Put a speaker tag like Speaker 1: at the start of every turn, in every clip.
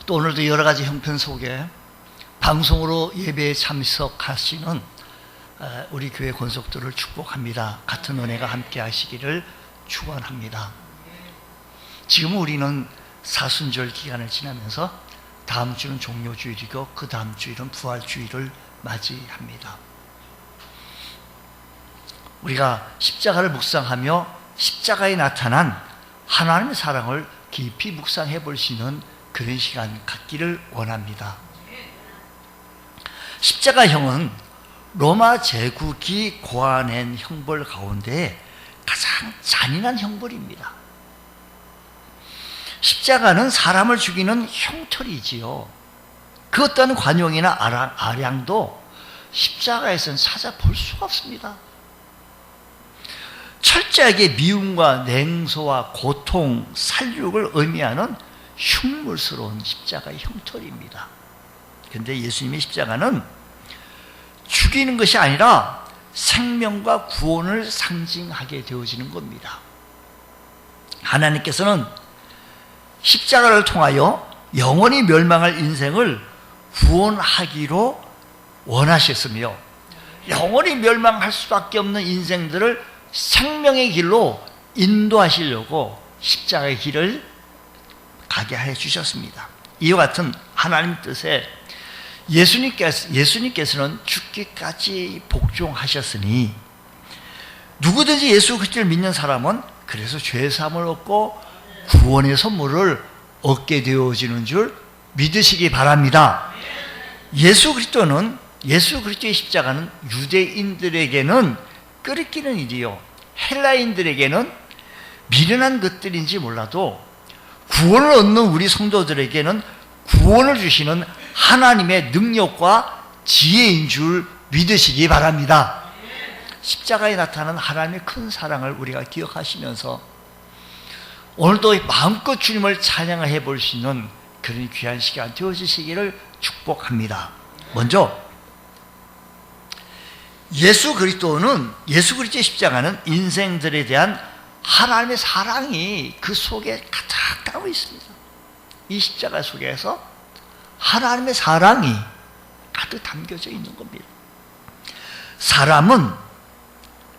Speaker 1: 또 오늘도 여러 가지 형편 속에 방송으로 예배에 참석하시는 우리 교회 권속들을 축복합니다. 같은 은혜가 함께 하시기를 축원합니다. 지금 우리는 사순절 기간을 지나면서 다음 주는 종료주일이고 그 다음 주일은 부활주일을 맞이합니다. 우리가 십자가를 묵상하며 십자가에 나타난 하나님의 사랑을 깊이 묵상해 볼 수 있는 그런 시간 갖기를 원합니다. 십자가형은 로마 제국이 고안한 형벌 가운데 가장 잔인한 형벌입니다. 십자가는 사람을 죽이는 흉터이지요. 그 어떤 관용이나 아량도 십자가에서는 찾아볼 수가 없습니다. 철저하게 미움과 냉소와 고통, 살육을 의미하는 흉물스러운 십자가의 형태입니다. 그런데 예수님의 십자가는 죽이는 것이 아니라 생명과 구원을 상징하게 되어지는 겁니다. 하나님께서는 십자가를 통하여 영원히 멸망할 인생을 구원하기로 원하셨으며 영원히 멸망할 수밖에 없는 인생들을 생명의 길로 인도하시려고 십자가의 길을 가게 해 주셨습니다. 이와 같은 하나님 뜻에 예수님께서는 죽기까지 복종하셨으니 누구든지 예수 그리스도를 믿는 사람은 그래서 죄사함을 얻고 구원의 선물을 얻게 되어지는 줄 믿으시기 바랍니다. 예수 그리스도의 십자가는 유대인들에게는 끄리끼는 일이요 헬라인들에게는 미련한 것들인지 몰라도 구원을 얻는 우리 성도들에게는 구원을 주시는 하나님의 능력과 지혜인 줄 믿으시기 바랍니다. 십자가에 나타나는 하나님의 큰 사랑을 우리가 기억하시면서 오늘도 마음껏 주님을 찬양해 볼 수 있는 그런 귀한 시간 되어주시기를 축복합니다. 먼저 예수 그리스도의 십자가는 인생들에 대한 하나님의 사랑이 그 속에 가득 담고 있습니다. 이 십자가 속에서 하나님의 사랑이 가득 담겨져 있는 겁니다. 사람은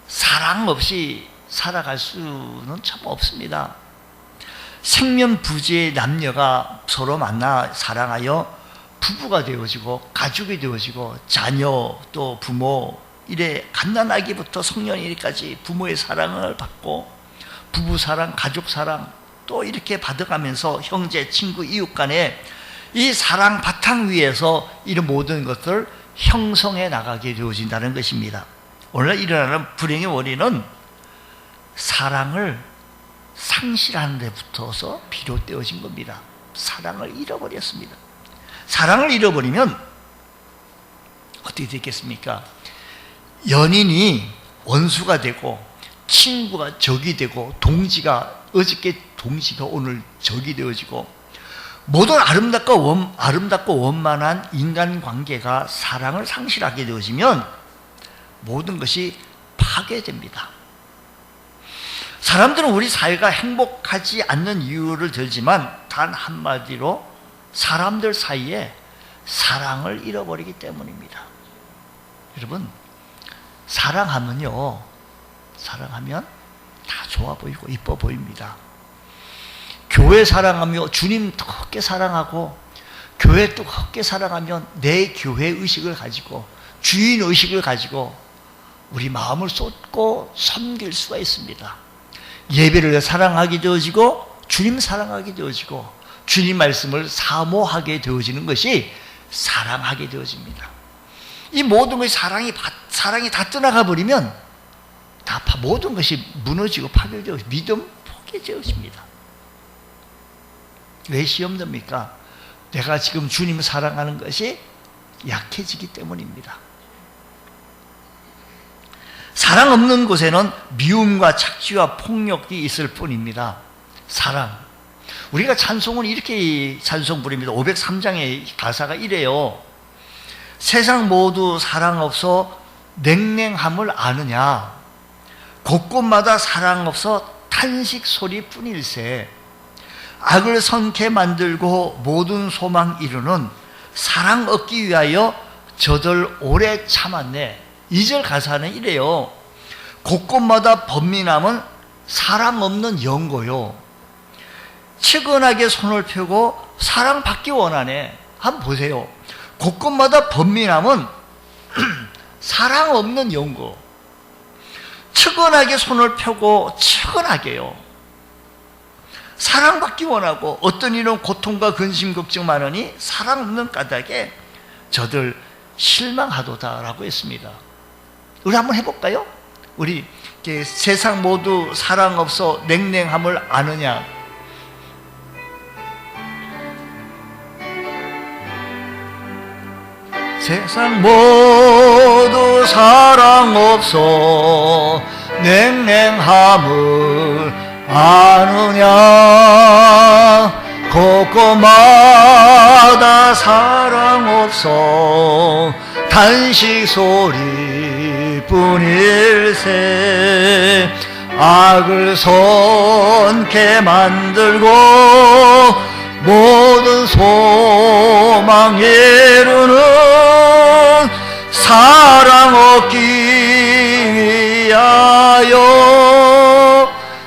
Speaker 1: 사랑 없이 살아갈 수는 참 없습니다. 생면부지의 남녀가 서로 만나 사랑하여 부부가 되어지고 가족이 되어지고 자녀 또 부모 이래 갓난아기부터 성년이까지 부모의 사랑을 받고 부부 사랑, 가족 사랑 또 이렇게 받아가면서 형제, 친구, 이웃 간에 이 사랑 바탕 위에서 이런 모든 것을 형성해 나가게 되어진다는 것입니다. 오늘 일어나는 불행의 원인은 사랑을 상실하는 데부터서 비롯되어진 겁니다. 사랑을 잃어버렸습니다. 사랑을 잃어버리면 어떻게 되겠습니까? 연인이 원수가 되고 친구가 적이 되고 어저께 동지가 오늘 적이 되어지고 모든 아름답고 원만한 인간관계가 사랑을 상실하게 되어지면 모든 것이 파괴됩니다. 사람들은 우리 사회가 행복하지 않는 이유를 들지만 단 한마디로 사람들 사이에 사랑을 잃어버리기 때문입니다. 여러분 사랑하면 다 좋아 보이고 이뻐 보입니다. 교회 사랑하며 주님 뜨겁게 사랑하고 교회 뜨겁게 사랑하면 내 교회 의식을 가지고 주인 의식을 가지고 우리 마음을 쏟고 섬길 수가 있습니다. 예배를 사랑하게 되어지고 주님 사랑하게 되어지고 주님 말씀을 사모하게 되어지는 것이 사랑하게 되어집니다. 이 모든 것이 사랑이 다 떠나가 버리면 모든 것이 무너지고 파괴되고 믿음 포기되어집니다. 왜 시험 듭니까? 내가 지금 주님을 사랑하는 것이 약해지기 때문입니다. 사랑 없는 곳에는 미움과 착취와 폭력이 있을 뿐입니다. 사랑. 우리가 찬송은 이렇게 찬송 부릅니다. 503장의 가사가 이래요. 세상 모두 사랑 없어 냉랭함을 아느냐? 곳곳마다 사랑 없어 탄식 소리뿐일세. 악을 선케 만들고 모든 소망 이루는 사랑 얻기 위하여 저들 오래 참았네. 2절 가사는 이래요. 곳곳마다 번민함은 사랑 없는 연고요. 측은하게 손을 펴고 사랑받기 원하네. 한번 보세요. 곳곳마다 번민함은 사랑 없는 연고. 측은하게 손을 펴고 측은하게요. 사랑받기 원하고 어떤 이런 고통과 근심 걱정 많으니 사랑 없는 까닭에 저들 실망하도다라고 했습니다. 우리 한번 해볼까요? 우리 세상 모두 사랑 없어 냉랭함을 아느냐? 세상 모두 사랑 없어 냉랭함을 아느냐? 곳곳마다 사랑 없어 단식 소리뿐일세. 악을 선케 만들고 모든 소망 이루는 사랑 얻기 위하여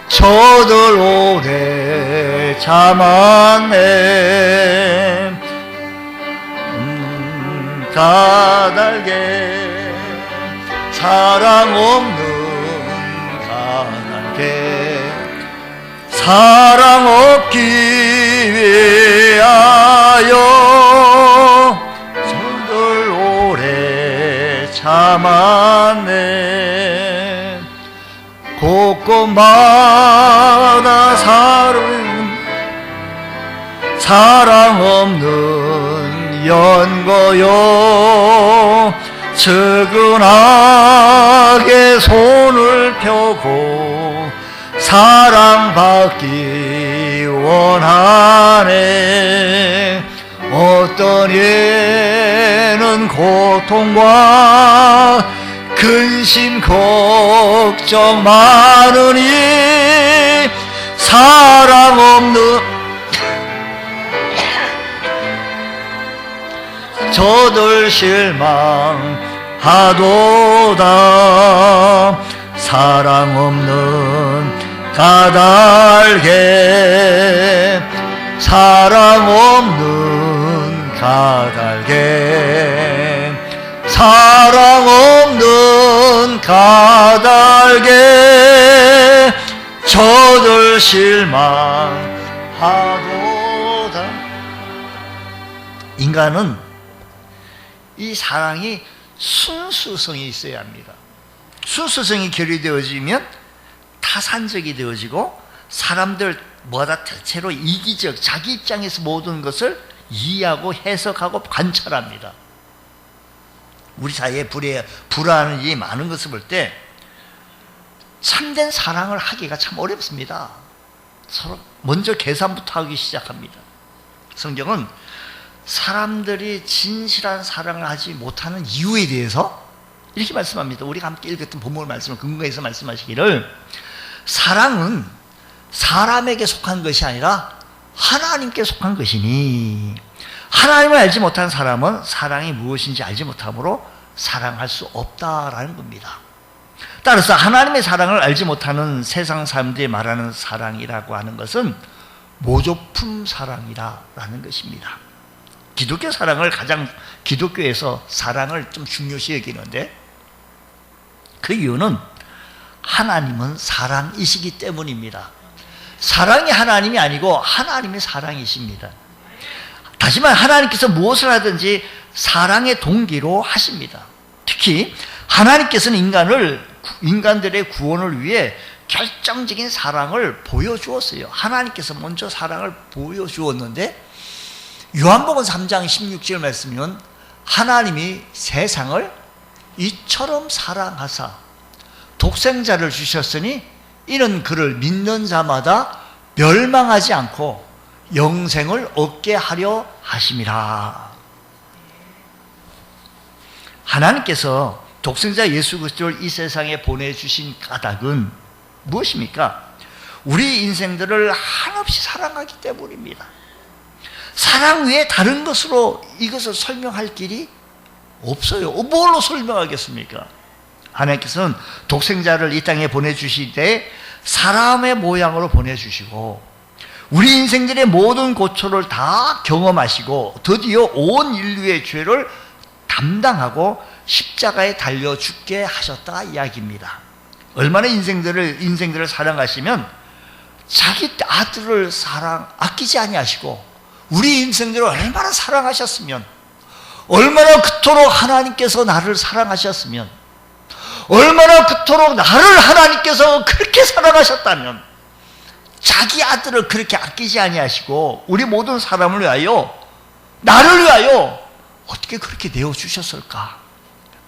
Speaker 1: 저들 오래 참았네. 까닭에 사랑 없는 까닭에 사랑 얻기 위하여 저들 오래 참았네. 곳곳마다 사랑 없는 연고요. 측은하게 손을 펴고 사랑받기 원하네. 어떤 이는 고통과 근심 걱정 많으니 사랑 없는 저들 실망하도다. 사랑 없는 까닭에 사랑 없는 까닭에 사랑 없는 까닭에 저들 실망하도다. 인간은 이 사랑이 순수성이 있어야 합니다. 순수성이 결여되어지면 타산적이 되어지고 사람들마다 대체로 이기적, 자기 입장에서 모든 것을 이해하고 해석하고 관찰합니다. 우리 사이에 불화하는 일이 많은 것을 볼 때 참된 사랑을 하기가 참 어렵습니다. 서로 먼저 계산부터 하기 시작합니다. 성경은 사람들이 진실한 사랑을 하지 못하는 이유에 대해서 이렇게 말씀합니다. 우리가 함께 읽었던 본문 말씀을 근거해서 말씀하시기를, 사랑은 사람에게 속한 것이 아니라 하나님께 속한 것이니 하나님을 알지 못한 사람은 사랑이 무엇인지 알지 못하므로 사랑할 수 없다라는 겁니다. 따라서 하나님의 사랑을 알지 못하는 세상 사람들이 말하는 사랑이라고 하는 것은 모조품 사랑이라는 것입니다. 기독교 사랑을 기독교에서 사랑을 좀 중요시 여기는데, 그 이유는 하나님은 사랑이시기 때문입니다. 사랑이 하나님이 아니고 하나님이 사랑이십니다. 다시 말해 하나님께서 무엇을 하든지 사랑의 동기로 하십니다. 특히 하나님께서는 인간들의 구원을 위해 결정적인 사랑을 보여주었어요. 하나님께서 먼저 사랑을 보여주었는데, 요한복음 3장 16절 말씀은 하나님이 세상을 이처럼 사랑하사 독생자를 주셨으니 이는 그를 믿는 자마다 멸망하지 않고 영생을 얻게 하려 하심이라. 하나님께서 독생자 예수 그리스도를 이 세상에 보내주신 까닭은 무엇입니까? 우리 인생들을 한없이 사랑하기 때문입니다. 사랑 외에 다른 것으로 이것을 설명할 길이 없어요. 뭘로 설명하겠습니까? 하나님께서는 독생자를 이 땅에 보내주실 때 사람의 모양으로 보내주시고 우리 인생들의 모든 고초를 다 경험하시고 드디어 온 인류의 죄를 담당하고 십자가에 달려 죽게 하셨다 이야기입니다. 얼마나 인생들을 사랑하시면 자기 아들을 아끼지 아니하시고 우리 인생들을 얼마나 사랑하셨으면, 얼마나 그토록 하나님께서 나를 사랑하셨으면, 얼마나 그토록 나를 하나님께서 그렇게 사랑하셨다면 자기 아들을 그렇게 아끼지 아니하시고 우리 모든 사람을 위하여, 나를 위하여 어떻게 그렇게 내어주셨을까?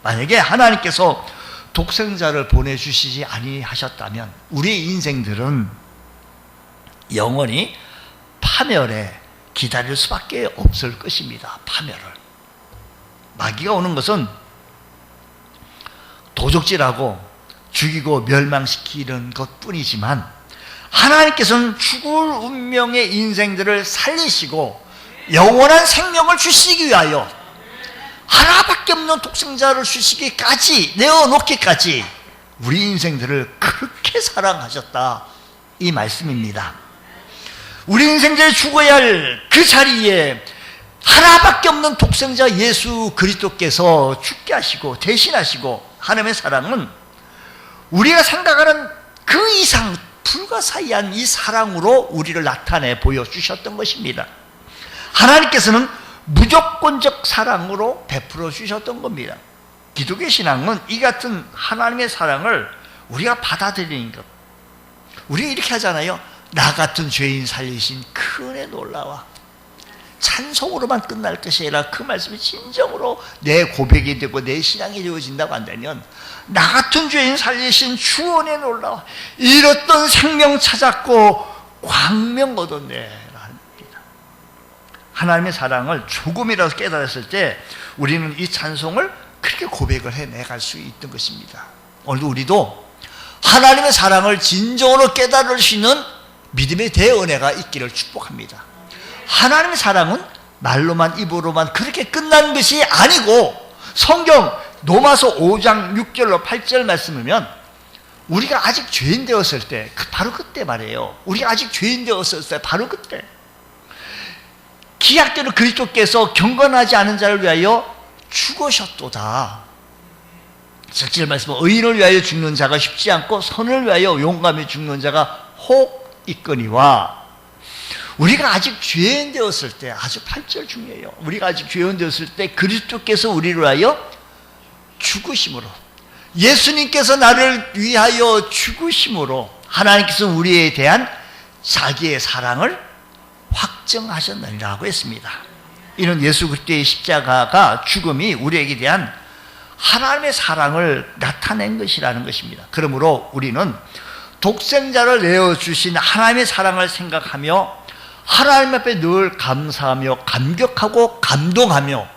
Speaker 1: 만약에 하나님께서 독생자를 보내주시지 아니하셨다면 우리 인생들은 영원히 파멸에 기다릴 수밖에 없을 것입니다. 파멸을. 마귀가 오는 것은 도적질하고 죽이고 멸망시키는 것뿐이지만 하나님께서는 죽을 운명의 인생들을 살리시고 영원한 생명을 주시기 위하여 하나밖에 없는 독생자를 주시기까지, 내어놓기까지 우리 인생들을 그렇게 사랑하셨다 이 말씀입니다. 우리 인생들이 죽어야 할 그 자리에 하나밖에 없는 독생자 예수 그리스도께서 죽게 하시고 대신하시고, 하나님의 사랑은 우리가 생각하는 그 이상 불가사의한 이 사랑으로 우리를 나타내 보여주셨던 것입니다. 하나님께서는 무조건적 사랑으로 베풀어 주셨던 겁니다. 기독교 신앙은 이 같은 하나님의 사랑을 우리가 받아들이는 것. 우리가 이렇게 하잖아요. 나 같은 죄인 살리신 그 은혜 놀라워. 찬송으로만 끝날 것이 아니라 그 말씀이 진정으로 내 고백이 되고 내 신앙이 되어진다고 한다면, 나 같은 죄인 살리신 주 은혜 놀라워. 잃었던 생명 찾았고 광명 얻었네 라는 하나님의 사랑을 조금이라도 깨달았을 때 우리는 이 찬송을 그렇게 고백을 해내갈 수 있던 것입니다. 오늘도 우리도 하나님의 사랑을 진정으로 깨달을 수 있는 믿음의 대은혜가 있기를 축복합니다. 하나님의 사랑은 말로만 입으로만 그렇게 끝난 것이 아니고, 성경 로마서 5장 6절로 8절 말씀이면 우리가 아직 죄인 되었을 때, 바로 그때 말이에요. 우리가 아직 죄인 되었을 때 바로 그때 기약대로 그리스도께서 경건하지 않은 자를 위하여 죽으셨도다. 7절 말씀은 의인을 위하여 죽는 자가 쉽지 않고 선을 위하여 용감히 죽는 자가 혹 있거니와. 우리가 아직 죄인 되었을 때, 아주 8절 중요해요. 우리가 아직 죄인 되었을 때 그리스도께서 우리를 위하여 죽으심으로, 예수님께서 나를 위하여 죽으심으로 하나님께서 우리에 대한 자기의 사랑을 확정하셨느니라고 했습니다. 이는 예수 그리스도의 십자가가, 죽음이 우리에게 대한 하나님의 사랑을 나타낸 것이라는 것입니다. 그러므로 우리는 독생자를 내어주신 하나님의 사랑을 생각하며 하나님 앞에 늘 감사하며 감격하고 감동하며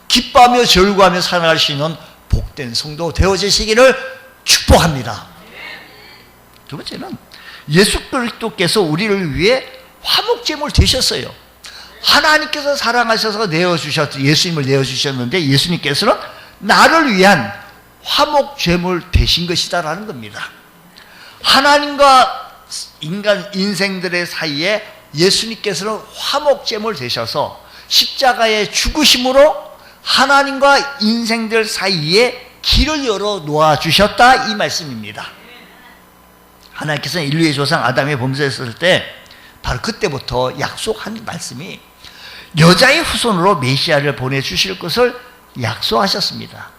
Speaker 1: 기뻐하며 절구하며 살아갈 수 있는 복된 성도 되어지시기를 축복합니다. 두 번째는 예수 그리스도께서 우리를 위해 화목제물 되셨어요. 하나님께서 사랑하셔서 예수님을 내어주셨는데 예수님께서는 나를 위한 화목제물 되신 것이다라는 겁니다. 하나님과 인간 인생들의 사이에 예수님께서는 화목제물 되셔서 십자가의 죽으심으로 하나님과 인생들 사이에 길을 열어 놓아주셨다 이 말씀입니다. 하나님께서는 인류의 조상 아담이 범죄했을 때 바로 그때부터 약속한 말씀이 여자의 후손으로 메시아를 보내주실 것을 약속하셨습니다.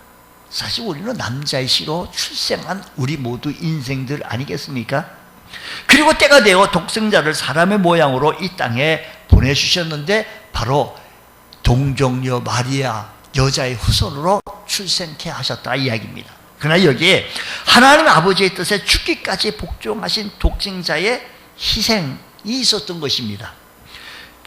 Speaker 1: 사실 우리는 남자의 씨로 출생한 우리 모두 인생들 아니겠습니까? 그리고 때가 되어 독생자를 사람의 모양으로 이 땅에 보내주셨는데 바로 동정녀 마리아 여자의 후손으로 출생케 하셨다 이야기입니다. 그러나 여기에 하나님 아버지의 뜻에 죽기까지 복종하신 독생자의 희생이 있었던 것입니다.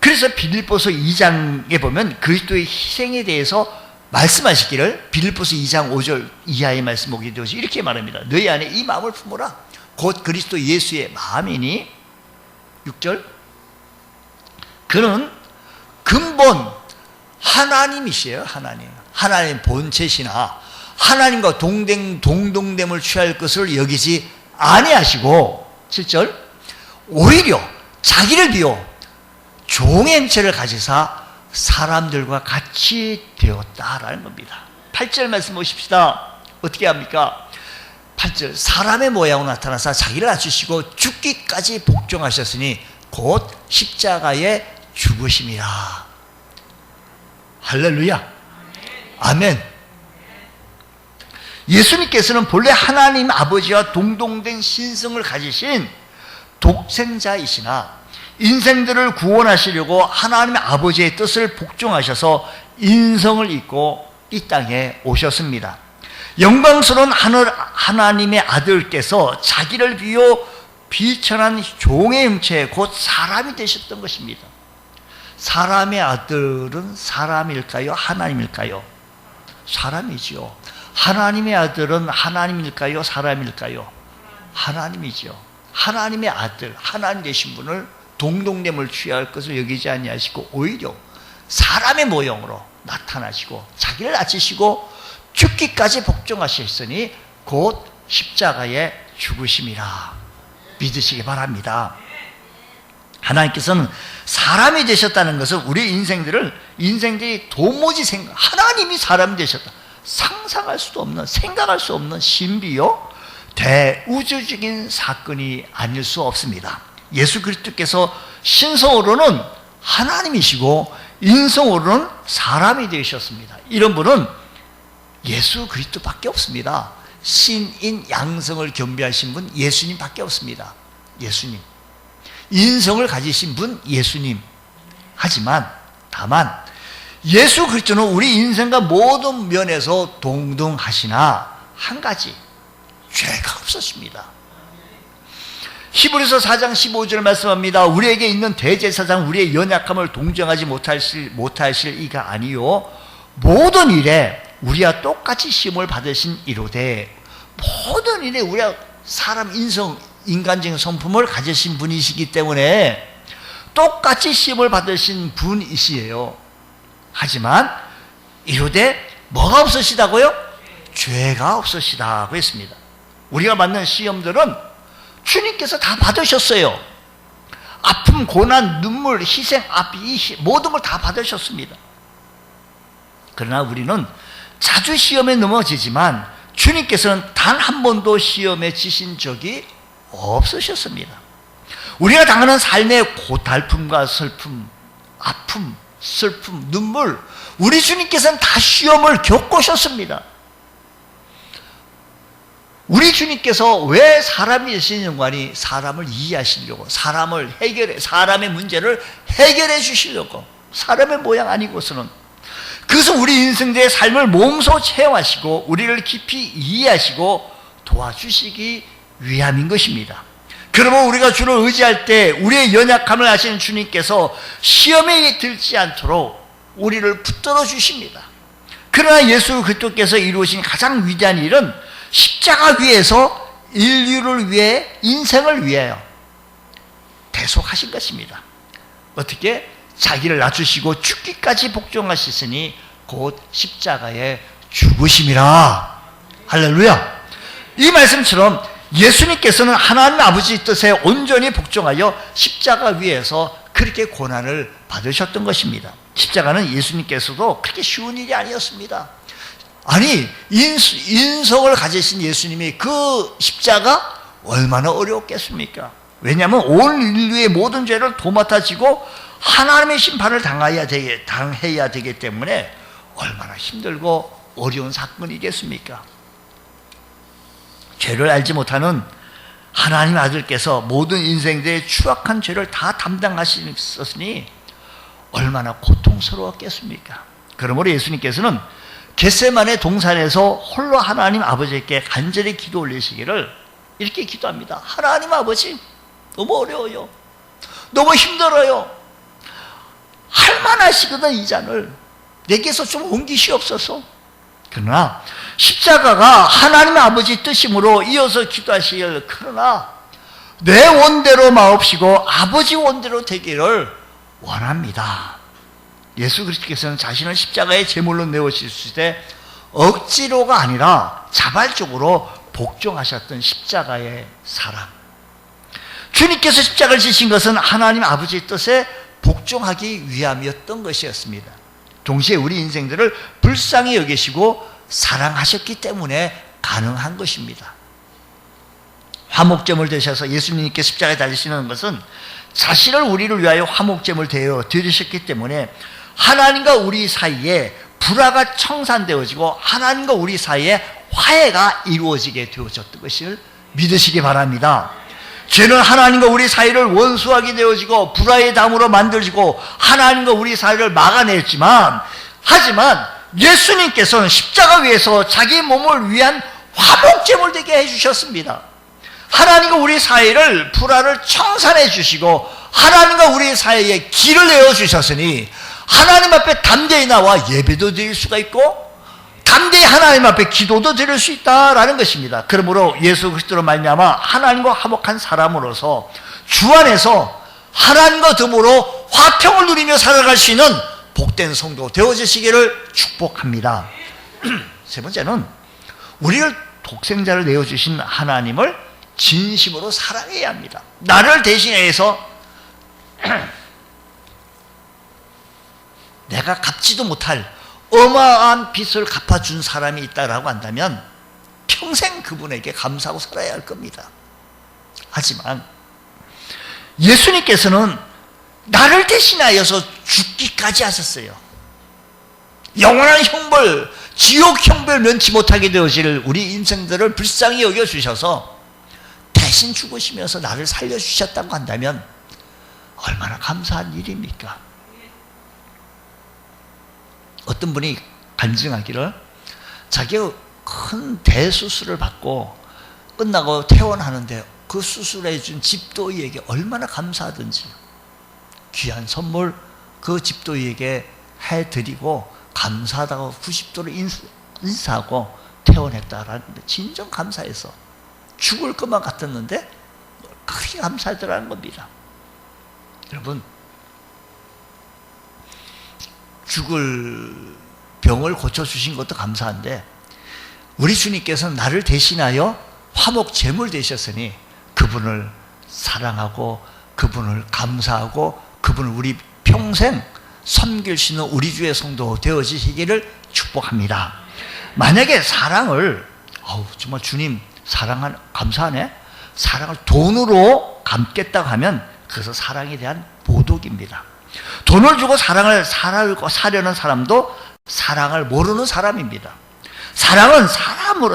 Speaker 1: 그래서 빌립보서 2장에 보면 그리스도의 희생에 대해서 말씀하시기를 빌립보서 2장 5절 이하의 말씀 보게 되어서 이렇게 말합니다. 너희 안에 이 마음을 품어라. 곧 그리스도 예수의 마음이니 6절. 그는 근본 하나님이시에요. 하나님 본체시나 하나님과 동등됨을 취할 것을 여기지 아니하시고 7절. 오히려 자기를 비워 종의 형체를 가지사 사람들과 같이 되었다라는 겁니다. 8절 말씀 보십시다. 어떻게 합니까? 8절. 사람의 모양으로 나타나사 자기를 낮추시고 죽기까지 복종하셨으니 곧 십자가에 죽으심이라. 할렐루야. 아멘. 예수님께서는 본래 하나님 아버지와 동등된 신성을 가지신 독생자이시나 인생들을 구원하시려고 하나님의 아버지의 뜻을 복종하셔서 인성을 입고 이 땅에 오셨습니다. 영광스러운 하나님의 아들께서 자기를 비워 비천한 종의 형체 곧 사람이 되셨던 것입니다. 사람의 아들은 사람일까요? 하나님일까요? 사람이지요. 하나님의 아들은 하나님일까요? 사람일까요? 하나님이죠. 하나님의 아들, 하나님 되신 분을 동등됨을 취할 것을 여기지 아니하시고 오히려 사람의 모형으로 나타나시고 자기를 낮추시고 죽기까지 복종하셨으니 곧 십자가에 죽으심이라. 믿으시기 바랍니다. 하나님께서는 사람이 되셨다는 것은 우리 인생들이 도무지 하나님이 사람이 되셨다. 상상할 수도 없는, 생각할 수 없는 신비요 대우주적인 사건이 아닐 수 없습니다. 예수 그리스도께서 신성으로는 하나님이시고 인성으로는 사람이 되셨습니다. 이런 분은 예수 그리스도밖에 없습니다. 신인 양성을 겸비하신 분 예수님밖에 없습니다. 예수님. 인성을 가지신 분 예수님. 하지만 다만 예수 그리스도는 우리 인생과 모든 면에서 동등하시나 한 가지 죄가 없으십니다. 히브리서 4장 15절 말씀합니다. 우리에게 있는 대제사장 우리의 연약함을 동정하지 못하실 이가 아니요 모든 일에 우리와 똑같이 시험을 받으신 이로되 모든 일에 우리가 사람 인간적인 성품을 가지신 분이시기 때문에 똑같이 시험을 받으신 분이시에요. 하지만 이로되 뭐가 없으시다고요? 죄가 없으시다고 했습니다. 우리가 받는 시험들은 주님께서 다 받으셨어요. 아픔, 고난, 눈물, 희생, 모든 걸 다 받으셨습니다. 그러나 우리는 자주 시험에 넘어지지만 주님께서는 단 한 번도 시험에 지신 적이 없으셨습니다. 우리가 당하는 삶의 고달픔과 슬픔, 아픔, 슬픔, 눈물, 우리 주님께서는 다 시험을 겪으셨습니다. 우리 주님께서 왜 사람이 되신 연관이 사람을 이해하시려고, 사람의 문제를 해결해 주시려고, 사람의 모양 아니고서는 그것은 우리 인생들의 삶을 몸소 체험하시고 우리를 깊이 이해하시고 도와주시기 위함인 것입니다. 그러면 우리가 주를 의지할 때 우리의 연약함을 아시는 주님께서 시험에 들지 않도록 우리를 붙들어 주십니다. 그러나 예수 그리스도께서 이루신 가장 위대한 일은 십자가 위에서 인류를 위해, 인생을 위하여 대속하신 것입니다. 어떻게? 자기를 낮추시고 죽기까지 복종하시으니 곧 십자가에 죽으심이라. 할렐루야. 이 말씀처럼 예수님께서는 하나님 아버지 뜻에 온전히 복종하여 십자가 위에서 그렇게 고난을 받으셨던 것입니다. 십자가는 예수님께서도 그렇게 쉬운 일이 아니었습니다. 아니, 인성을 가지신 예수님이 그 십자가 얼마나 어려웠겠습니까? 왜냐하면 온 인류의 모든 죄를 도맡아 지고 하나님의 심판을 당해야 되기 때문에 얼마나 힘들고 어려운 사건이겠습니까? 죄를 알지 못하는 하나님 아들께서 모든 인생들의 추악한 죄를 다 담당하셨으니 얼마나 고통스러웠겠습니까? 그러므로 예수님께서는 겟세마네 동산에서 홀로 하나님 아버지께 간절히 기도 올리시기를 이렇게 기도합니다. 하나님 아버지, 너무 어려워요. 너무 힘들어요. 할만하시거든 이 잔을 내게서 좀 옮기시옵소서. 그러나 십자가가 하나님의 아버지 뜻이므로 이어서 기도하시길, 그러나 내 원대로 마옵시고 아버지 원대로 되기를 원합니다. 예수 그리스도께서는 자신을 십자가의 제물로 내어주실 때 억지로가 아니라 자발적으로 복종하셨던 십자가의 사랑. 주님께서 십자가를 지신 것은 하나님 아버지의 뜻에 복종하기 위함이었던 것이었습니다. 동시에 우리 인생들을 불쌍히 여기시고 사랑하셨기 때문에 가능한 것입니다. 화목제물 되셔서 예수님께 십자가에 달리시는 것은 자신을 우리를 위하여 화목제물 되어 드리셨기 때문에 하나님과 우리 사이에 불화가 청산되어지고 하나님과 우리 사이에 화해가 이루어지게 되어졌던 것을 믿으시기 바랍니다. 죄는 하나님과 우리 사이를 원수하게 되어지고 불화의 담으로 만들어지고 하나님과 우리 사이를 막아냈지만, 하지만 예수님께서는 십자가 위에서 자기 몸을 위한 화목제물 되게 해주셨습니다. 하나님과 우리 사이를 불화를 청산해 주시고 하나님과 우리 사이에 길을 내어주셨으니 하나님 앞에 담대히 나와 예배도 드릴 수가 있고 담대히 하나님 앞에 기도도 드릴 수 있다라는 것입니다. 그러므로 예수 그리스도로 말미암아 하나님과 화목한 사람으로서 주 안에서 하나님과 더불어 화평을 누리며 살아갈 수 있는 복된 성도 되어주시기를 축복합니다. 세 번째는 우리를 독생자를 내어주신 하나님을 진심으로 사랑해야 합니다. 나를 대신해서 내가 갚지도 못할 어마어마한 빚을 갚아준 사람이 있다라고 한다면 평생 그분에게 감사하고 살아야 할 겁니다. 하지만 예수님께서는 나를 대신하여서 죽기까지 하셨어요. 영원한 형벌, 지옥 형벌 면치 못하게 되어질 우리 인생들을 불쌍히 여겨주셔서 대신 죽으시면서 나를 살려주셨다고 한다면 얼마나 감사한 일입니까? 어떤 분이 간증하기를 자기가 큰 대수술을 받고 끝나고 퇴원하는데 그 수술해 준 집도의에게 얼마나 감사하든지 귀한 선물 그 집도의에게 해드리고 감사하다고 90도로 인사하고 퇴원했다라는 데 진정 감사해서 죽을 것만 같았는데 크게 감사하더라는 겁니다. 여러분, 죽을 병을 고쳐주신 것도 감사한데 우리 주님께서는 나를 대신하여 화목 제물 되셨으니 그분을 사랑하고 그분을 감사하고 그분을 우리 평생 섬길 수 있는 우리 주의 성도 되어지시기를 축복합니다. 만약에 사랑을 정말 주님 감사하네, 사랑을 돈으로 갚겠다고 하면 그것은 사랑에 대한 모독입니다. 돈을 주고 사랑을 사려는 사람도 사랑을 모르는 사람입니다. 사랑은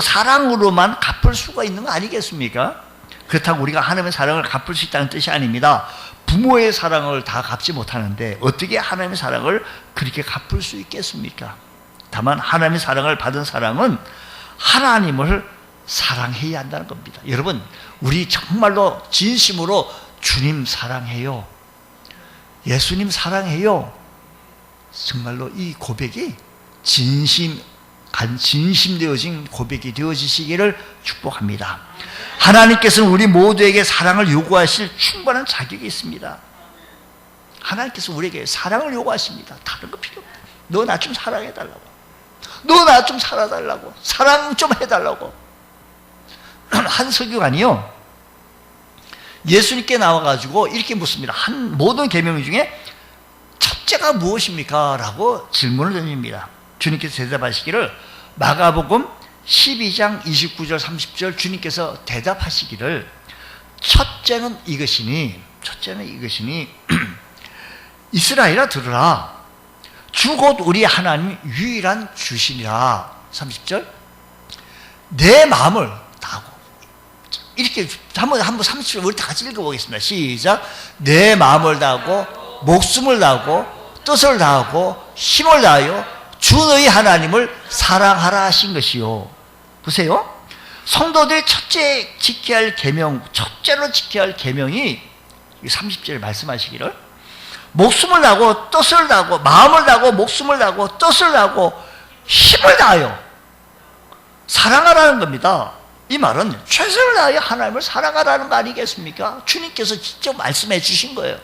Speaker 1: 사랑으로만 갚을 수가 있는 거 아니겠습니까? 그렇다고 우리가 하나님의 사랑을 갚을 수 있다는 뜻이 아닙니다. 부모의 사랑을 다 갚지 못하는데 어떻게 하나님의 사랑을 그렇게 갚을 수 있겠습니까? 다만 하나님의 사랑을 받은 사람은 하나님을 사랑해야 한다는 겁니다. 여러분, 우리 정말로 진심으로 주님 사랑해요, 예수님 사랑해요, 정말로 이 고백이 진심되어진 고백이 되어지시기를 축복합니다. 하나님께서는 우리 모두에게 사랑을 요구하실 충분한 자격이 있습니다. 하나님께서 우리에게 사랑을 요구하십니다. 다른 거 필요 없다. 너 나 좀 사랑해달라고, 너 나 좀 살아달라고, 사랑 좀 해달라고. 한 서기관이요, 예수님께 나와가지고 이렇게 묻습니다. 모든 계명 중에 첫째가 무엇입니까? 라고 질문을 던집니다. 주님께서 대답하시기를, 마가복음 12장 29절 30절 주님께서 대답하시기를, 첫째는 이것이니 이스라엘아 들으라, 주 곧 우리 하나님 유일한 주시니라. 30절, 내 마음을 다하고, 이렇게 한번 30절 우리 다 같이 읽어보겠습니다. 시작. 내 마음을 다하고 목숨을 다하고 뜻을 다하고 힘을 다하여 주 너희 하나님을 사랑하라 하신 것이요. 보세요. 성도들이 첫째로 지켜야 할 계명이 30절에 말씀하시기를, 목숨을 다하고 뜻을 다하고 마음을 다하고 목숨을 다하고 뜻을 다하고 힘을 다하여 사랑하라는 겁니다. 이 말은 최선을 다하여 하나님을 사랑하라는 거 아니겠습니까? 주님께서 직접 말씀해 주신 거예요.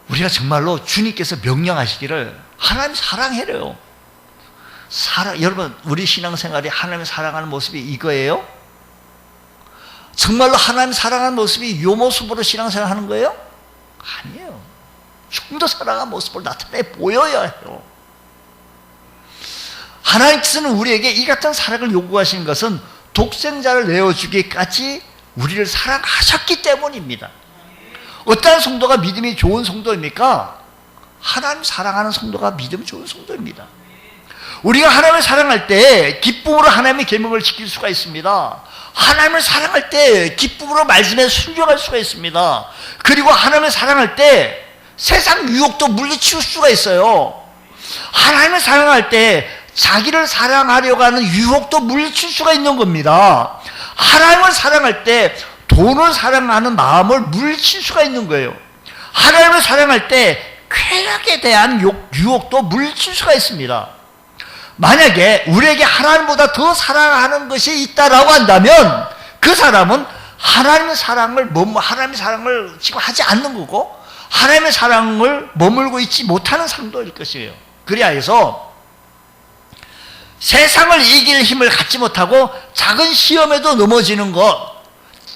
Speaker 1: 우리가 정말로 주님께서 명령하시기를 하나님 사랑해래요. 여러분, 우리 신앙생활이 하나님 사랑하는 모습이 이거예요? 정말로 하나님 사랑하는 모습이 이 모습으로 신앙생활 하는 거예요? 아니에요. 좀 더 사랑하는 모습을 나타내 보여야 해요. 하나님께서는 우리에게 이 같은 사랑을 요구하시는 것은 독생자를 내어주기까지 우리를 사랑하셨기 때문입니다. 어떤 성도가 믿음이 좋은 성도입니까? 하나님 사랑하는 성도가 믿음이 좋은 성도입니다. 우리가 하나님을 사랑할 때 기쁨으로 하나님의 계명을 지킬 수가 있습니다. 하나님을 사랑할 때 기쁨으로 말씀에 순종할 수가 있습니다. 그리고 하나님을 사랑할 때 세상 유혹도 물리칠 수가 있어요. 하나님을 사랑할 때 자기를 사랑하려고 하는 유혹도 물리칠 수가 있는 겁니다. 하나님을 사랑할 때 돈을 사랑하는 마음을 물리칠 수가 있는 거예요. 하나님을 사랑할 때 쾌락에 대한 유혹도 물리칠 수가 있습니다. 만약에 우리에게 하나님보다 더 사랑하는 것이 있다라고 한다면 그 사람은 하나님의 사랑을 지금 하지 않는 거고 하나님의 사랑을 머물고 있지 못하는 상도일 것이에요. 그래야 해서 세상을 이길 힘을 갖지 못하고 작은 시험에도 넘어지는 것,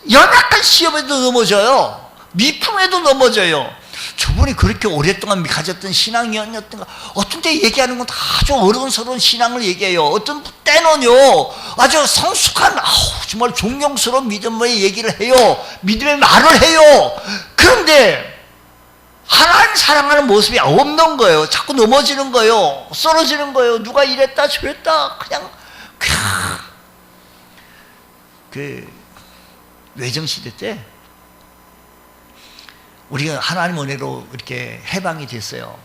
Speaker 1: 연약한 시험에도 넘어져요. 미풍에도 넘어져요. 저분이 그렇게 오랫동안 가졌던 신앙이었던가, 어떤 때 얘기하는 건 아주 어른스러운 신앙을 얘기해요. 어떤 때는요 아주 성숙한 정말 존경스러운 믿음의 얘기를 해요. 믿음의 말을 해요. 그런데 하나님 사랑하는 모습이 없는 거예요. 자꾸 넘어지는 거예요. 쓰러지는 거예요. 누가 이랬다 저랬다 그냥 외정시대 때 우리가 하나님 은혜로 이렇게 해방이 됐어요.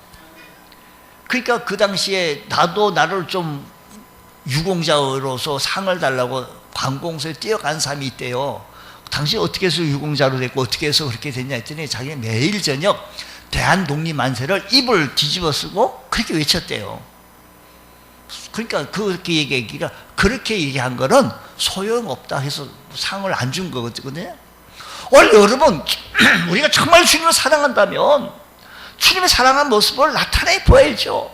Speaker 1: 그러니까 그 당시에 나를 좀 유공자로서 상을 달라고 관공서에 뛰어간 사람이 있대요. 당시 어떻게 해서 유공자로 됐고 어떻게 해서 그렇게 됐냐 했더니 자기는 매일 저녁 대한독립만세를 입을 뒤집어 쓰고 그렇게 외쳤대요. 그러니까 그렇게 얘기한 거는 소용없다 해서 상을 안 준 거거든요. 오늘 여러분, 우리가 정말 주님을 사랑한다면 주님의 사랑한 모습을 나타내 보여야죠.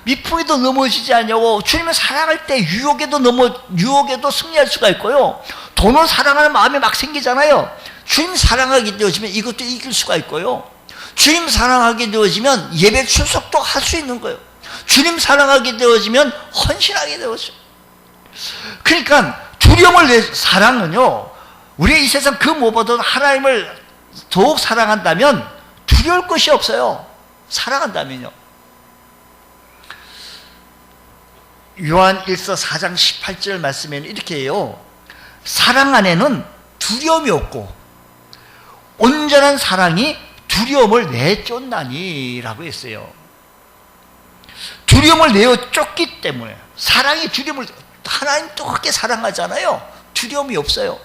Speaker 1: 미풍에도 넘어지지 않냐고. 주님을 사랑할 때 유혹에도 승리할 수가 있고요. 돈을 사랑하는 마음이 막 생기잖아요. 주님 사랑하게 되어지면 이것도 이길 수가 있고요. 주님 사랑하게 되어지면 예배 출석도 할 수 있는 거예요. 주님 사랑하게 되어지면 헌신하게 되어져요. 그러니까 사랑은요, 우리가 이 세상 그 무엇보다도 하나님을 더욱 사랑한다면 두려울 것이 없어요. 사랑한다면요. 요한 1서 4장 18절 말씀에는 이렇게 해요. 사랑 안에는 두려움이 없고 온전한 사랑이 두려움을 내쫓나니 라고 했어요. 두려움을 내쫓기 때문에 하나님도 그렇게 사랑하잖아요. 두려움이 없어요.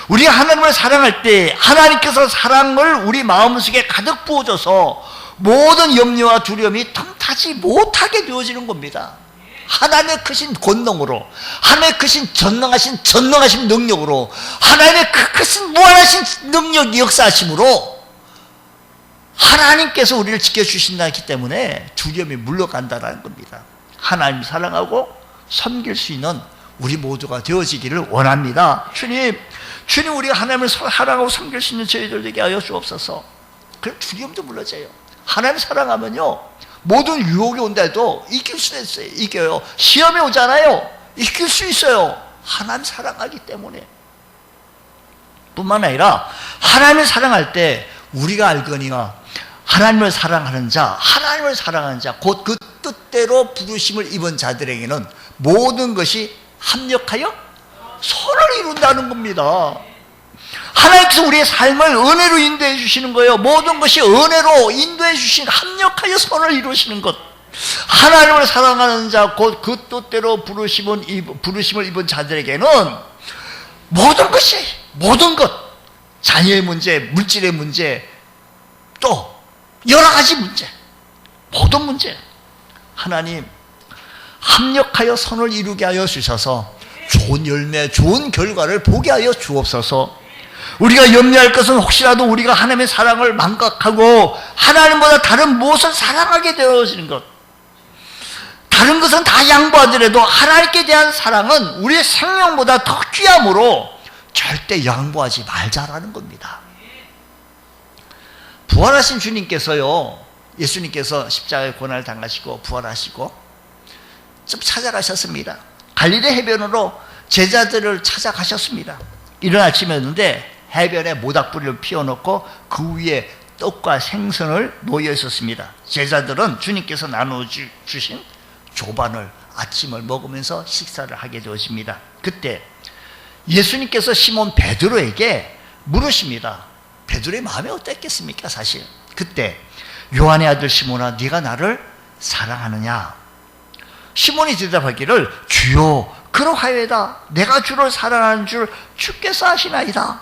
Speaker 1: 우리가 하나님을 사랑할 때 하나님께서 사랑을 우리 마음속에 가득 부어줘서 모든 염려와 두려움이 틈타지 못하게 되어지는 겁니다. 하나님의 크신 권능으로, 하나님의 크신 전능하신 능력으로, 하나님의 크신 무한하신 능력 역사하심으로 하나님께서 우리를 지켜주신다기 때문에 두려움이 물러간다는 겁니다. 하나님 사랑하고 섬길 수 있는 우리 모두가 되어지기를 원합니다. 주님 우리가 하나님을 사랑하고 섬길 수 있는 저희들 되게 하여 주옵소서. 그럼 두려움도 물러져요. 하나님 사랑하면요 모든 유혹이 온다 해도 이길 수 있어요. 이겨요. 시험이 오잖아요. 이길 수 있어요. 하나님 사랑하기 때문에. 뿐만 아니라 하나님을 사랑할 때 우리가 알거니와 하나님을 사랑하는 자 곧 그 뜻대로 부르심을 입은 자들에게는 모든 것이 합력하여 선을 이룬다는 겁니다. 하나님께서 우리의 삶을 은혜로 인도해 주시는 거예요. 모든 것이 은혜로 인도해 주신 합력하여 선을 이루시는 것. 하나님을 사랑하는 자 곧 그 뜻대로 부르심을 입은 자들에게는 모든 것 자녀의 문제, 물질의 문제, 또 여러 가지 문제, 모든 문제 하나님 합력하여 선을 이루게 하여 주셔서 좋은 열매, 좋은 결과를 보게 하여 주옵소서. 우리가 염려할 것은 혹시라도 우리가 하나님의 사랑을 망각하고 하나님보다 다른 무엇을 사랑하게 되어지는 것. 다른 것은 다 양보하더라도 하나님께 대한 사랑은 우리의 생명보다 더 귀함으로 절대 양보하지 말자라는 겁니다. 부활하신 주님께서요, 예수님께서 십자가의 고난을 당하시고 부활하시고 좀 찾아가셨습니다. 갈릴리 해변으로 제자들을 찾아가셨습니다. 이른 아침이었는데 해변에 모닥불을 피워놓고 그 위에 떡과 생선을 놓여 있었습니다. 제자들은 주님께서 나눠주신 조반을 아침을 먹으면서 식사를 하게 되었습니다. 그때 예수님께서 시몬 베드로에게 물으십니다. 베드로의 마음이 어땠겠습니까? 사실 그때 요한의 아들 시몬아, 네가 나를 사랑하느냐? 시몬이 대답하기를 주여 그러하여이다. 내가 주를 사랑하는 줄 주께서 아시나이다.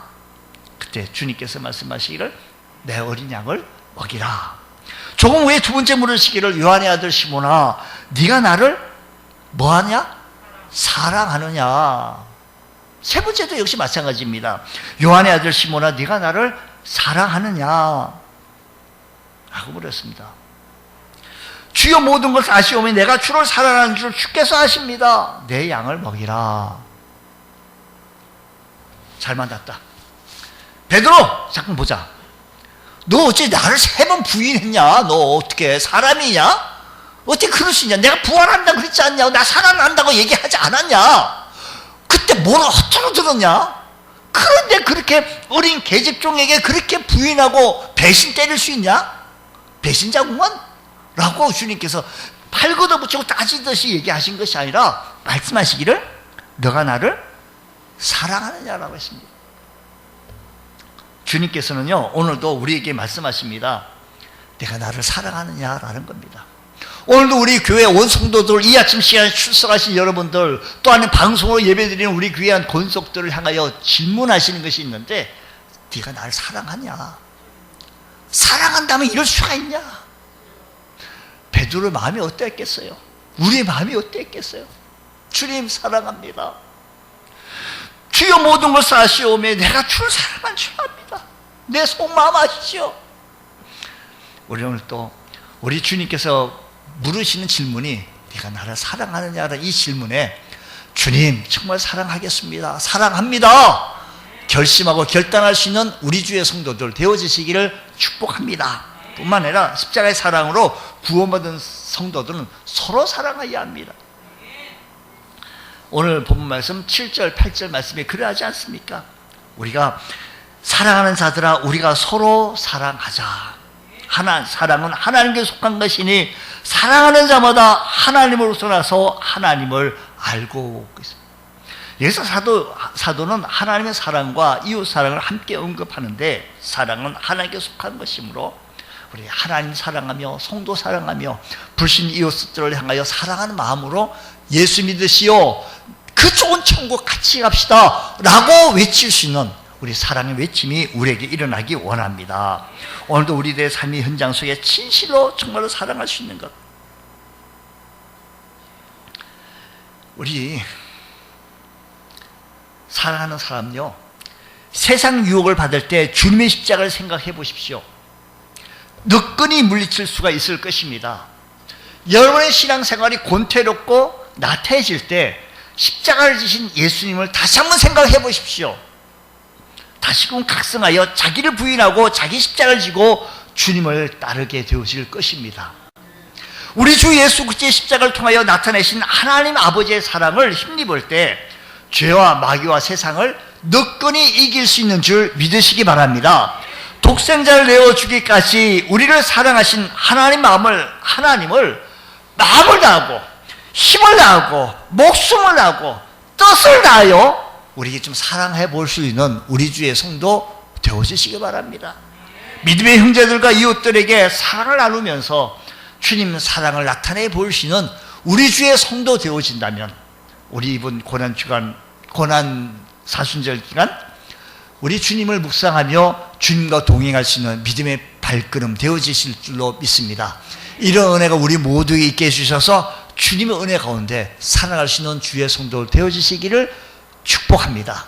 Speaker 1: 그때 주님께서 말씀하시기를 내 어린 양을 먹이라. 조금 후에 두 번째 물으시기를 요한의 아들 시몬아, 네가 나를 뭐하냐? 사랑하느냐? 세 번째도 역시 마찬가지입니다. 요한의 아들 시몬아, 네가 나를 사랑하느냐? 라고 물었습니다. 주여 모든 것을 아시오매 내가 주를 사랑하는 줄 주께서 아십니다. 내 양을 먹이라. 잘 만났다. 베드로, 잠깐 보자. 너 어째 나를 3번 부인했냐? 너 어떻게 사람이냐? 어떻게 그럴 수 있냐? 내가 부활한다 그랬지 않냐? 나 살아난다고 얘기하지 않았냐? 그때 뭐라 허투루 들었냐? 그런데 그렇게 어린 계집종에게 그렇게 부인하고 배신 때릴 수 있냐? 배신자구만? 라고 주님께서 팔 걷어붙이고 따지듯이 얘기하신 것이 아니라 말씀하시기를 너가 나를 사랑하느냐라고 했습니다. 주님께서는요, 오늘도 우리에게 말씀하십니다. 내가 나를 사랑하느냐라는 겁니다. 오늘도 우리 교회 온 성도들, 이 아침 시간에 출석하신 여러분들, 또한 방송으로 예배드리는 우리 귀한 권속들을 향하여 질문하시는 것이 있는데, 네가 나를 사랑하냐? 사랑한다면 이럴 수가 있냐? 베드로의 마음이 어땠겠어요? 우리의 마음이 어땠겠어요? 주님 사랑합니다. 주여 모든 것을 아시오매 내가 주를 사랑한 줄 압니다. 내 속마음 아시죠? 우리 오늘 또 우리 주님께서 물으시는 질문이 네가 나를 사랑하느냐라는 이 질문에 주님 정말 사랑하겠습니다. 사랑합니다. 결심하고 결단할 수 있는 우리 주의 성도들 되어지시기를 축복합니다. 뿐만 아니라 십자가의 사랑으로 구원받은 성도들은 서로 사랑해야 합니다. 오늘 본문 말씀 7절 8절 말씀에 그러하지 않습니까? 우리가 사랑하는 자들아 우리가 서로 사랑하자. 사랑은 하나님께 속한 것이니 사랑하는 자마다 하나님으로서 나서 하나님을 알고 있습니다. 여기서 사도는 하나님의 사랑과 이웃 사랑을 함께 언급하는데 사랑은 하나님께 속한 것이므로 우리 하나님 사랑하며 성도 사랑하며 불신 이웃들을 향하여 사랑하는 마음으로 예수 믿으시오. 그 좋은 천국 같이 갑시다 라고 외칠 수 있는 우리 사랑의 외침이 우리에게 일어나기 원합니다. 오늘도 우리들의 삶의 현장 속에 진실로 정말로 사랑할 수 있는 것. 우리 사랑하는 사람요, 세상 유혹을 받을 때 주님의 십자가를 생각해 보십시오. 너끈히 물리칠 수가 있을 것입니다. 여러분의 신앙생활이 곤태롭고 나태해질 때 십자가를 지신 예수님을 다시 한번 생각해 보십시오. 다시금 각성하여 자기를 부인하고 자기 십자가를 지고 주님을 따르게 되어질 것입니다. 우리 주 예수 그리스도의 십자가를 통하여 나타내신 하나님 아버지의 사랑을 힘입을 때 죄와 마귀와 세상을 너끈히 이길 수 있는 줄 믿으시기 바랍니다. 독생자를 내어주기까지 우리를 사랑하신 하나님을 마음을 다하고 힘을 다하고 목숨을 다하고 뜻을 다하여 우리에게 좀 사랑해 볼 수 있는 우리 주의 성도 되어주시기 바랍니다. 믿음의 형제들과 이웃들에게 사랑을 나누면서 주님 사랑을 나타내 볼 수 있는 우리 주의 성도 되어진다면 우리 이번 고난 사순절 기간 우리 주님을 묵상하며 주님과 동행할 수 있는 믿음의 발걸음 되어지실 줄로 믿습니다. 이런 은혜가 우리 모두에게 있게 해주셔서 주님의 은혜 가운데 살아갈 수 있는 주의 성도 되어지시기를 축복합니다.